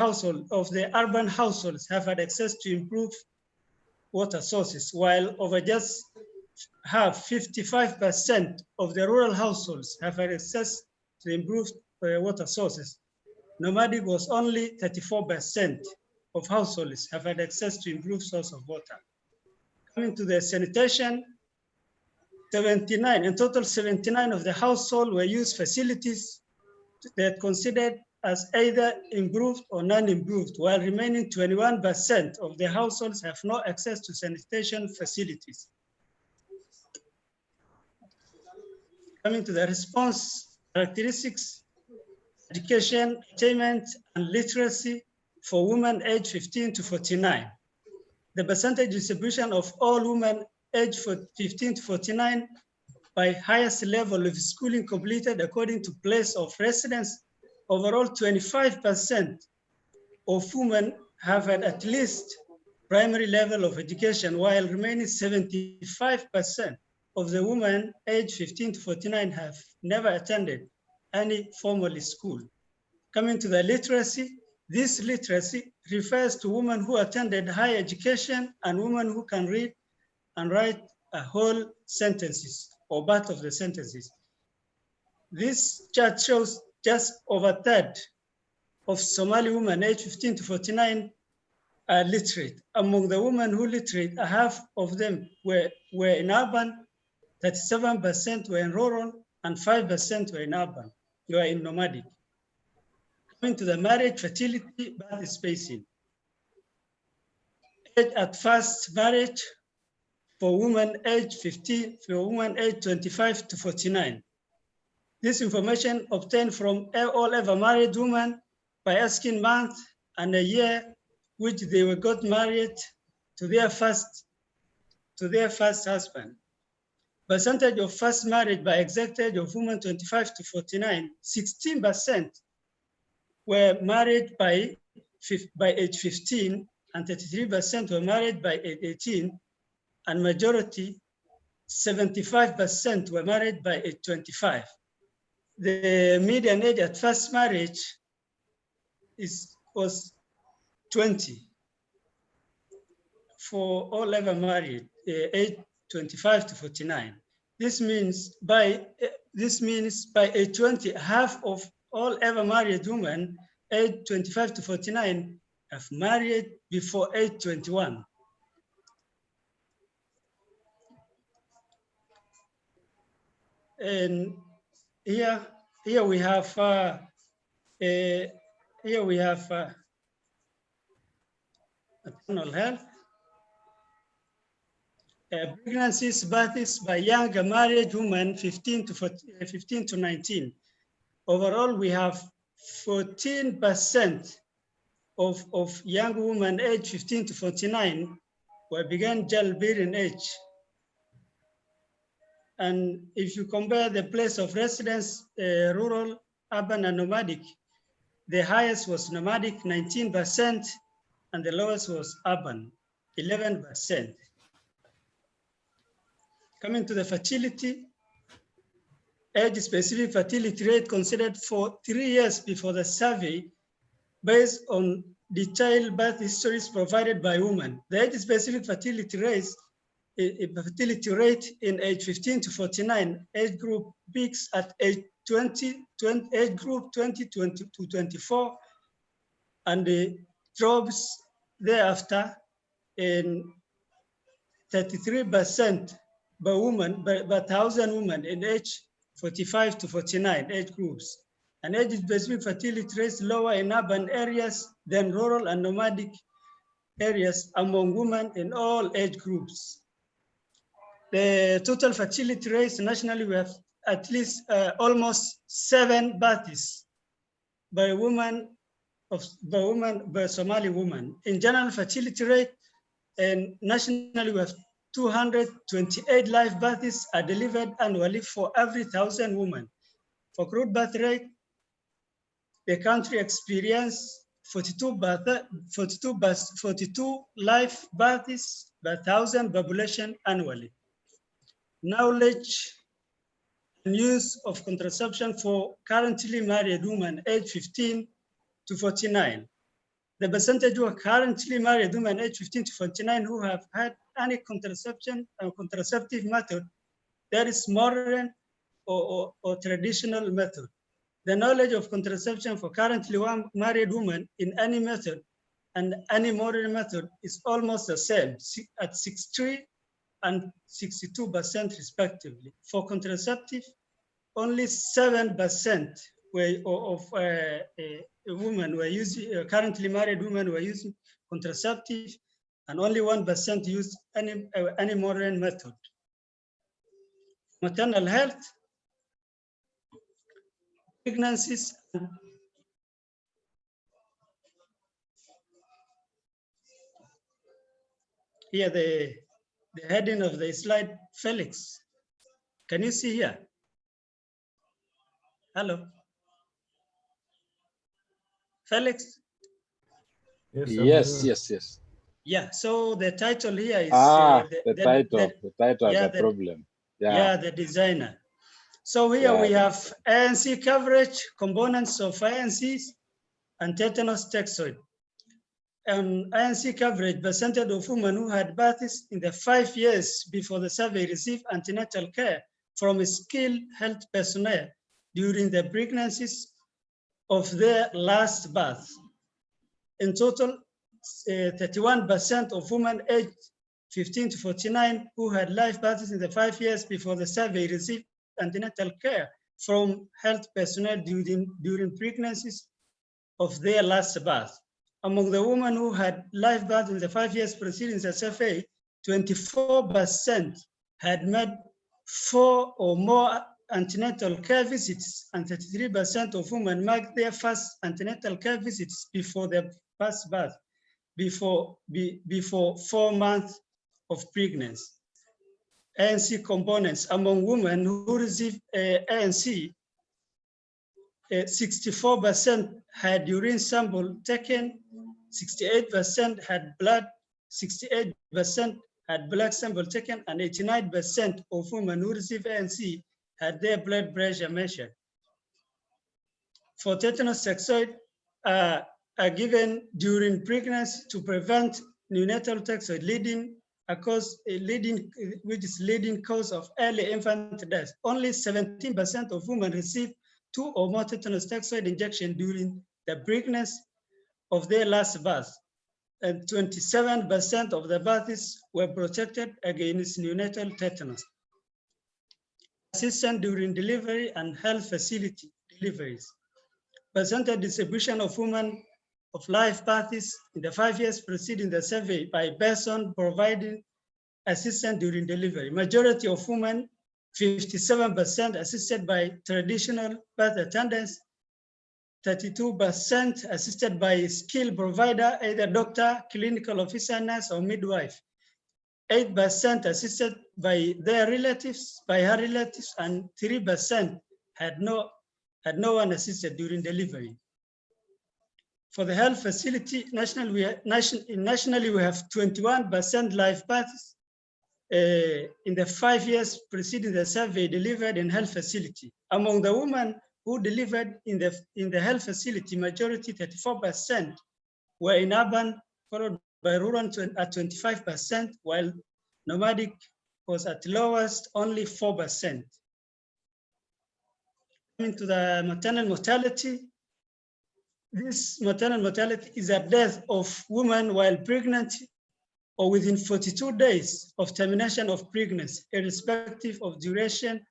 urban households have had access to improved water sources, while over just half, 55% of the rural households have had access to improved water sources. Nomadic was only 34% of households have had access to improved source of water. Coming to the sanitation, 79, in total 79 of the household were used facilities that considered as either improved or non-improved, while remaining 21% of the households have no access to sanitation facilities. Coming to the response characteristics, education, attainment, and literacy for women aged 15 to 49. The percentage distribution of all women aged 15 to 49 by highest level of schooling completed according to place of residence, overall 25% of women have had at least primary level of education, while remaining 75% of the women aged 15 to 49 have never attended any formal school. Coming to the literacy, this literacy refers to women who attended higher education and women who can read and write a whole sentences or part of the sentences. This chart shows just over a third of Somali women aged 15 to 49 are literate. Among the women who literate, half of them were in urban, 37% were in rural, and 5% were in urban. You are in nomadic. Coming to the marriage, fertility, birth spacing. Age at first marriage for women age 15, for women age 25 to 49. This information obtained from all ever married women by asking month and a year which they were got married to their first husband. Percentage of first marriage by exact age of women 25 to 49, 16% were married by age 15 and 33% were married by age 18, and majority, 75% were married by age 25. The median age at first marriage was 20 for all ever married, age 25 to 49. This means by age 20, half of all ever married women age 25 to 49 have married before age 21. And here we have maternal health. Pregnancies, births by younger married women 15 to 19. Overall, we have 14% of young women aged 15 to 49 who began childbearing age. And if you compare the place of residence, rural, urban, and nomadic, the highest was nomadic, 19%, and the lowest was urban, 11%. Coming to the fertility, age-specific fertility rate considered for 3 years before the survey based on the childbirth histories provided by women. The age-specific fertility rate in age 15 to 49 age group peaks at age 20 to 24, and drops thereafter in 33% by women, by 1,000 women in age 45 to 49 age groups. And age-specific fertility rates lower in urban areas than rural and nomadic areas among women in all age groups. The total fertility rates nationally, we have at least almost 7 births by Somali women. In general fertility rate, and nationally we have 228 live births are delivered annually for every 1,000 women. For crude birth rate, the country experienced 42 live births per 1,000 population annually. Knowledge and use of contraception for currently married women aged 15 to 49. The percentage who are currently married women aged 15 to 49 who have had any contraception or contraceptive method that is modern or traditional method. The knowledge of contraception for currently married women in any method and any modern method is almost the same at 63 and 62% respectively. For contraceptive, only 7% of women were using, currently married women were using contraceptive, and only 1% used any modern method. Maternal health, pregnancies, here the heading of the slide, Felix. Can you see here? Hello. Felix? Yes. Yeah, so the title here is... the title has a problem. Yeah, the designer. So here we have ANC coverage, components of ANCs, and tetanus toxoid. ANC coverage, percentage of women who had births in the 5 years before the survey received antenatal care from skilled health personnel during the pregnancies of their last birth. In total, 31% of women aged 15 to 49 who had live births in the 5 years before the survey received antenatal care from health personnel during pregnancies of their last birth. Among the women who had live birth in the 5 years preceding the survey, 24% had made 4 or more antenatal care visits, and 33% of women marked their first antenatal care visits before their first birth, before 4 months of pregnancy. ANC components among women who received ANC, 64% had urine sample taken, 68% had blood, 68% had blood sample taken, and 89% of women who received ANC had their blood pressure measured. For tetanus toxoid are given during pregnancy to prevent neonatal toxoid which is leading cause of early infant death. Only 17% of women receive 2 or more tetanus toxoid injection during the pregnancy of their last birth, and 27% of the births were protected against neonatal tetanus. Assistance during delivery and health facility deliveries. Percentage distribution of women of live births in the 5 years preceding the survey by person providing assistance during delivery. Majority of women, 57% assisted by traditional birth attendants, 32% assisted by skilled provider, either doctor, clinical officer, nurse, or midwife. 8% assisted by their relatives, by her relatives, and 3% had no one assisted during delivery. For the health facility, nationally we have 21% live births in the 5 years preceding the survey delivered in health facility. Among the women who delivered in the health facility, majority 34% were in urban, followed by rural at 25%, while nomadic was at lowest, only 4%. Coming to the maternal mortality, this maternal mortality is a death of women while pregnant or within 42 days of termination of pregnancy, irrespective of duration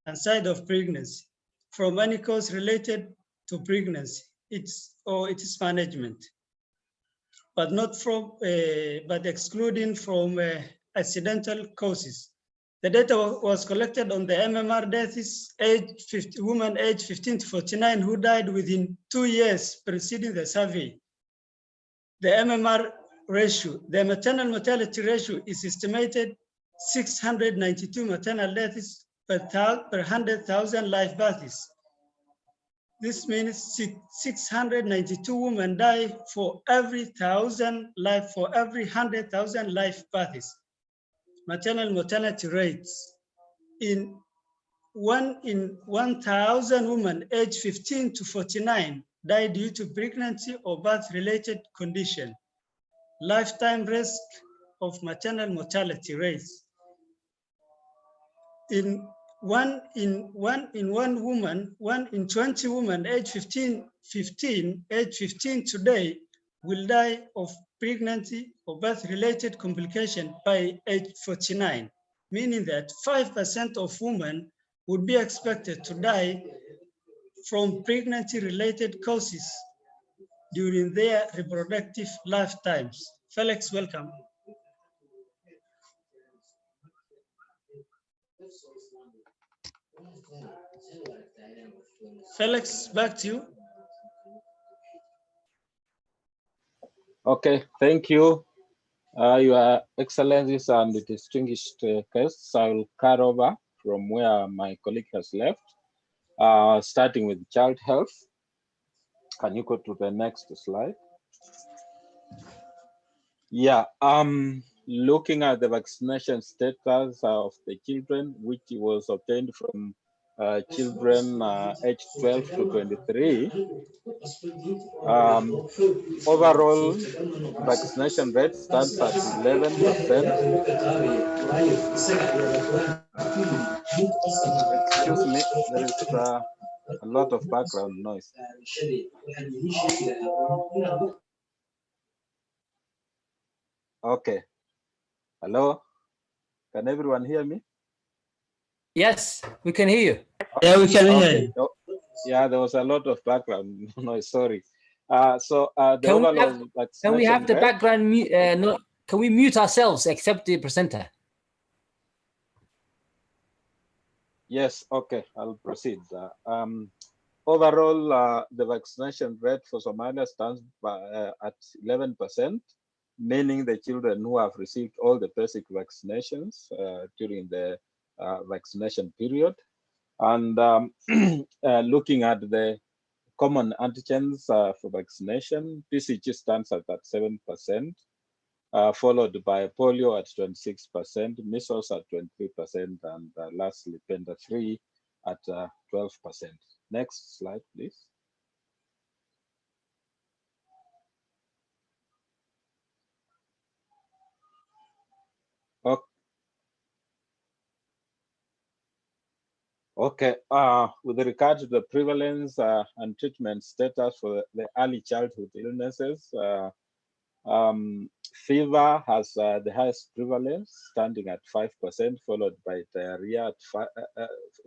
and site of pregnancy, from any cause related to pregnancy, its management, but not from, but excluding from accidental causes. The data was collected on the MMR deaths, women aged 15 to 49 who died within 2 years preceding the survey. The MMR ratio, the maternal mortality ratio is estimated 692 maternal deaths per 100,000 live births. This means 692 women die for every 100,000 live births. Maternal mortality rates in 1,000 women aged 15 to 49 die due to pregnancy or birth-related condition. Lifetime risk of maternal mortality rates. One in 20 women age 15 today will die of pregnancy or birth-related complication by age 49, meaning that 5% of women would be expected to die from pregnancy-related causes during their reproductive lifetimes. Felix, welcome. Felix, back to you. Okay, thank you. Your Excellencies and distinguished guests, I will carry over from where my colleague has left, starting with child health. Can you go to the next slide? Yeah, looking at the vaccination status of the children, which was obtained from children aged 12 to 23, overall vaccination rate stands at 11%. Excuse me, there is a lot of background noise. Okay. Hello, can everyone hear me? Yes, we can hear you. Yeah, we can hear you. Oh, yeah, there was a lot of background noise, sorry. Can we have the background mute? No, can we mute ourselves except the presenter? Yes, okay, I'll proceed. Overall, the vaccination rate for Somalia stands at 11%, meaning the children who have received all the basic vaccinations during the vaccination period. And looking at the common antigens for vaccination, BCG stands at 7%, followed by polio at 26%, measles at 23%, and lastly, Penta 3 at 12%. Next slide, please. Okay, with regard to the prevalence and treatment status for the early childhood illnesses, fever has the highest prevalence, standing at 5%, followed by diarrhea at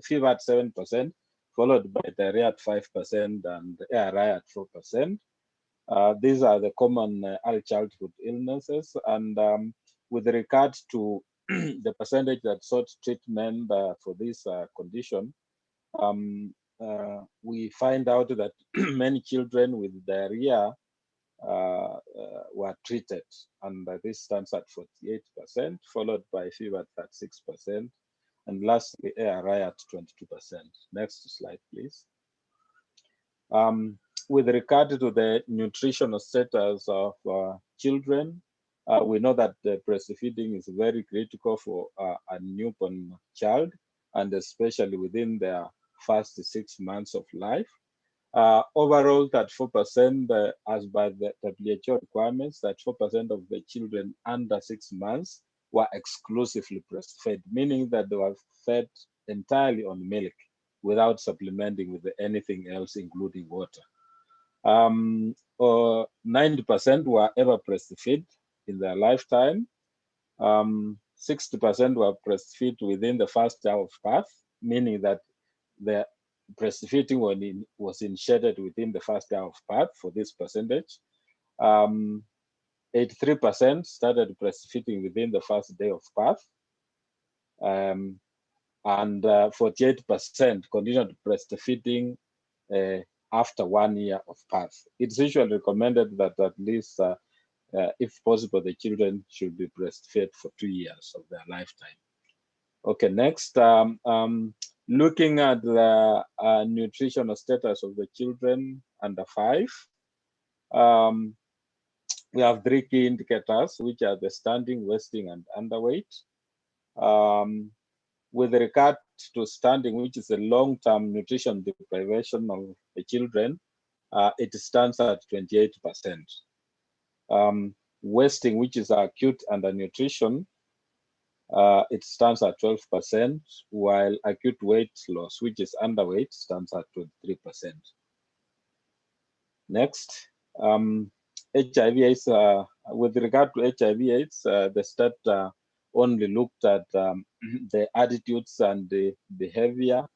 fever at 7%, followed by diarrhea at 5% and ARI at 4%. These are the common early childhood illnesses. And with regard to the percentage that sought treatment for this condition, we find out that many children with diarrhea were treated, and this stands at 48%, followed by fever at 6%, and lastly ARI at 22%. Next slide, please. With regard to the nutritional status of children, we know that breastfeeding is very critical for a newborn child, and especially within their first 6 months of life. Overall, that 4%, as by the WHO requirements, that 4% of the children under 6 months were exclusively breastfed, meaning that they were fed entirely on milk without supplementing with anything else, including water. 90% were ever breastfed in their lifetime. 60% were breastfed within the first year of birth, meaning that the breastfeeding was initiated within the first year of birth for this percentage. 83% started breastfeeding within the first day of birth. And 48% continued breastfeeding after 1 year of birth. It's usually recommended that at least, if possible, the children should be breastfed for 2 years of their lifetime. Okay, next, looking at the nutritional status of the children under 5, we have 3 key indicators, which are the standing, wasting, and underweight. With regard to standing, which is a long-term nutrition deprivation of the children, it stands at 28%. Wasting, which is acute undernutrition, it stands at 12%, while acute weight loss, which is underweight, stands at 23%. Next, HIV/AIDS. With regard to HIV/AIDS, the study only looked at the attitudes and the behavior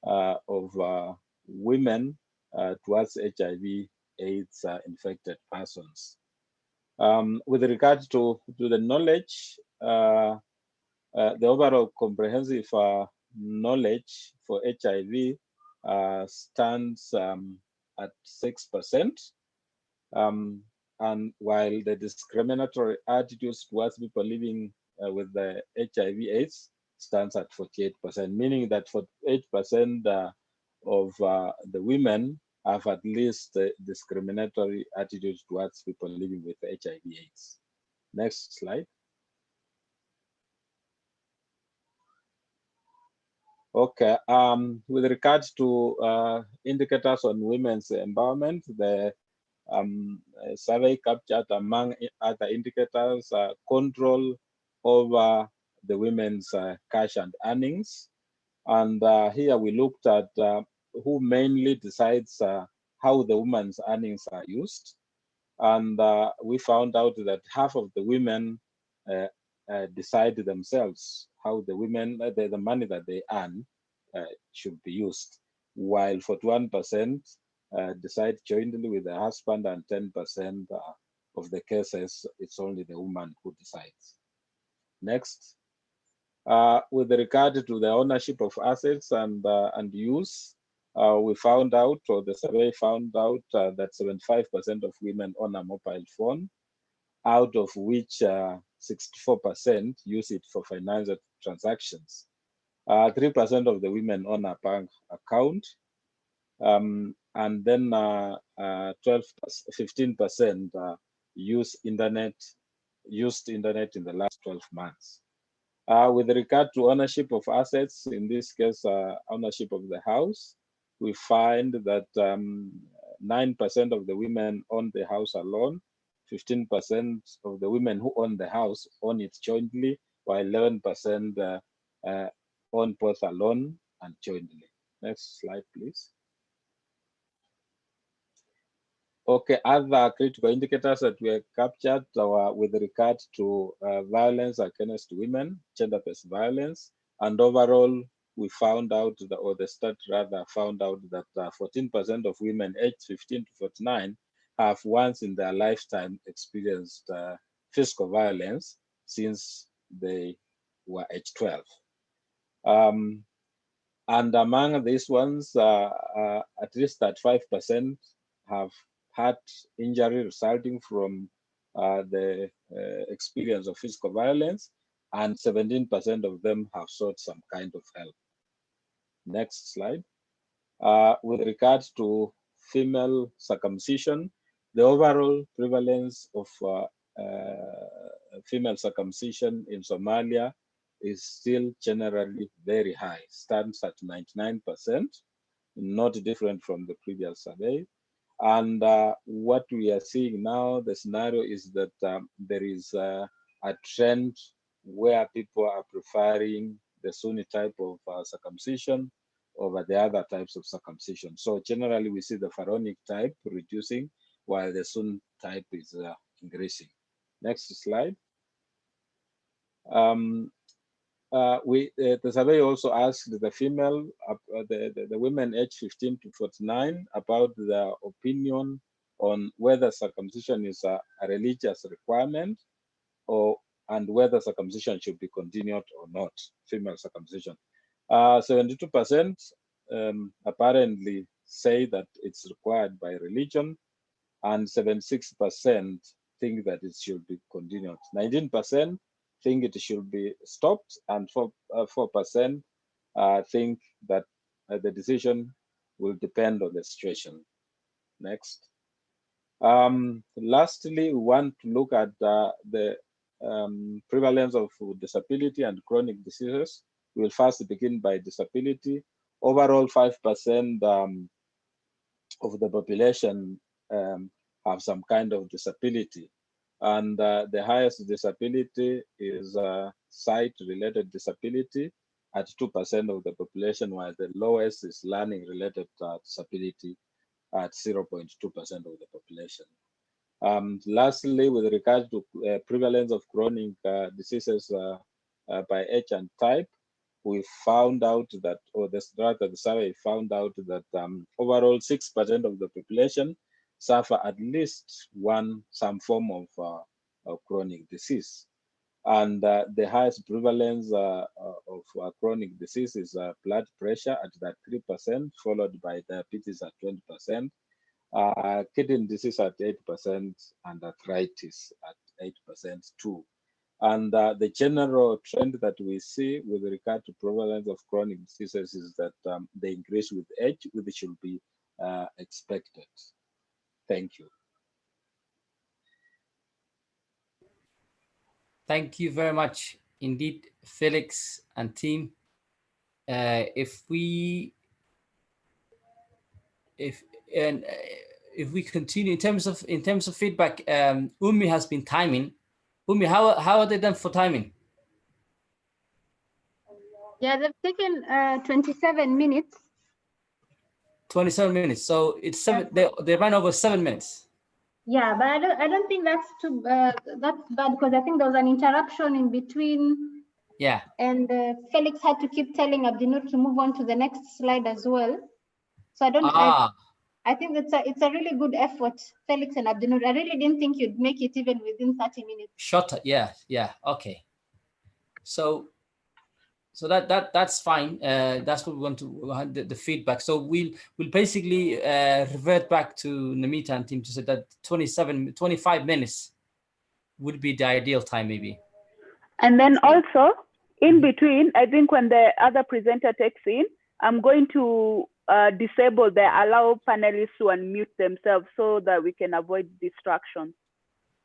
of women towards HIV/AIDS infected persons. With regard to the knowledge, the overall comprehensive knowledge for HIV stands at 6%, and while the discriminatory attitudes towards people living with the HIV/AIDS stands at 48%, meaning that 48% of the women have at least discriminatory attitudes towards people living with HIV/AIDS. Next slide. Okay, with regards to indicators on women's empowerment, the survey captured, among other indicators, control over the women's cash and earnings. And here we looked at who mainly decides how the woman's earnings are used. And we found out that half of the women decide themselves how the women, the money that they earn should be used, while 41% decide jointly with the husband, and 10% of the cases, it's only the woman who decides. Next. With regard to the ownership of assets and use, we found out, or the survey found out, that 75% of women own a mobile phone, out of which 64% use it for financial transactions. 3% of the women own a bank account, and then 15% used internet in the last 12 months. With regard to ownership of assets, in this case, ownership of the house, we find that 9% of the women own the house alone, 15% of the women who own the house own it jointly, while 11% own both alone and jointly. Next slide, please. Okay, other critical indicators that were captured were with regard to violence against women, gender-based violence, and overall, we found out, or the study rather found out, that 14% of women aged 15 to 49 have once in their lifetime experienced physical violence since they were age 12. And among these ones, at least that 5% have had injury resulting from the experience of physical violence, and 17% of them have sought some kind of help. Next slide. With regards to female circumcision, the overall prevalence of female circumcision in Somalia is still generally very high, stands at 99%, not different from the previous survey. And what we are seeing now, the scenario is that there is a trend where people are preferring the Sunni type of circumcision over the other types of circumcision. So generally we see the pharaonic type reducing while the Sunni type is increasing. Next slide. The survey also asked the female, the women aged 15 to 49 about their opinion on whether circumcision is a religious requirement, and whether circumcision should be continued or not, female circumcision. 72% apparently say that it's required by religion, and 76% think that it should be continued. 19% think it should be stopped, and 4% think that the decision will depend on the situation. Next. Lastly, we want to look at the prevalence of disability and chronic diseases. We'll first begin by disability. Overall, 5% of the population have some kind of disability. And the highest disability is sight-related disability at 2% of the population, while the lowest is learning-related disability at 0.2% of the population. Lastly, with regard to prevalence of chronic diseases by age and type, we found out that, or the survey found out that overall 6% of the population suffer at least some form of chronic disease. And the highest prevalence of chronic disease is blood pressure at that 3%, followed by diabetes at 20%, kidney disease at 8%, and arthritis at 8% too. And the general trend that we see with regard to prevalence of chronic diseases is that they increase with age, which should be expected. Thank you. Thank you very much indeed, Felix and team. If we continue in terms of feedback, Umi has been timing. Umi, how are they done for timing? Yeah, they've taken 27 minutes. 27 minutes. So it's seven. They ran over 7 minutes. Yeah, but I don't think that's too that's bad, because I think there was an interruption in between. Yeah. And Felix had to keep telling Abdinur to move on to the next slide as well. So I think it's a really good effort, Felix and Abdinur. I really didn't think you'd make it even within 30 minutes. Shorter, yeah, okay. So that's fine. That's what we want to the feedback. So we'll basically revert back to Namita and team to say that 25 minutes would be the ideal time, maybe. And then also in between, I think when the other presenter takes in, I'm going to disable the allow panelists to unmute themselves so that we can avoid distractions,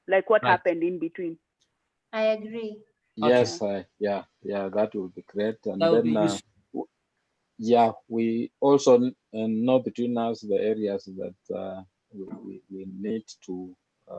like what happened in between. I agree. Yes, yeah, that would be great. And that then, yeah, we also know between us the areas that we need to